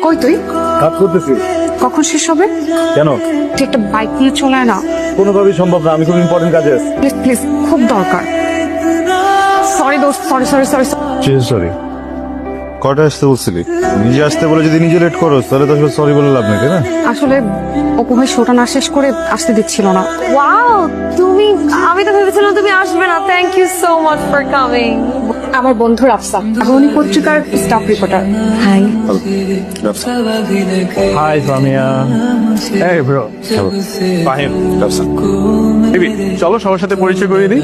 কই তুই? কাজ করতেছি। কখন শেষ হবে? কেন? তুই একটা বাইক নিয়ে চলে আয় না কোনোভাবেই সম্ভব না, আমি খুব ইম্পর্টেন্ট কাজে আছি। প্লিজ প্লিজ, খুব দরকার। সরি দোস্ত, সরি সরি সরি। সরি। কটা আসতে বলছিলি? নিজে আসতে বলে যদি নিজে লেট করো তাহলে তো আসলে সরি বলে লাভ নেই, তাই না? আসলে অপু ভাই শোটা না শেষ করে আসতে দিচ্ছিল না। ওয়াও, তুমি, আমি তো ভেবেছিলাম তুমি আসবে না। Thank you so much for coming. আমার বন্ধু রাফসা, আগামী পত্রিকার staff reporter. Hi. Hi Samia. এই ব্রো। ফাহিম। বেবি, চলো সবার সাথে পরিচয় করিয়ে দিই।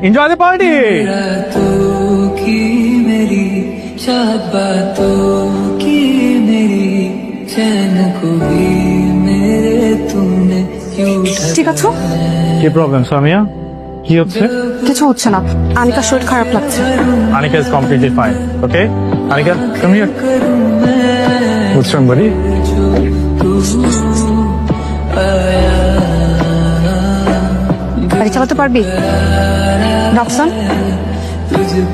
Enjoy the party. ঠিক আছে, কি প্রবলেম সামিয়া? কি হচ্ছে? কিছু হচ্ছে না। আনিকার শরীর খারাপ লাগছে। Anika is completely fine. Okay? Anika, come here. What's wrong, buddy? গাড়ি চালাতে পারবি? রাফসান,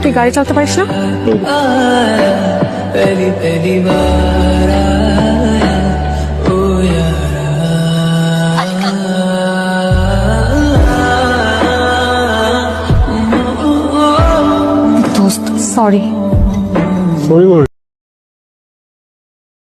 তুই গাড়ি চালাতে পারিস না? দোস্ত সরি। Sorry,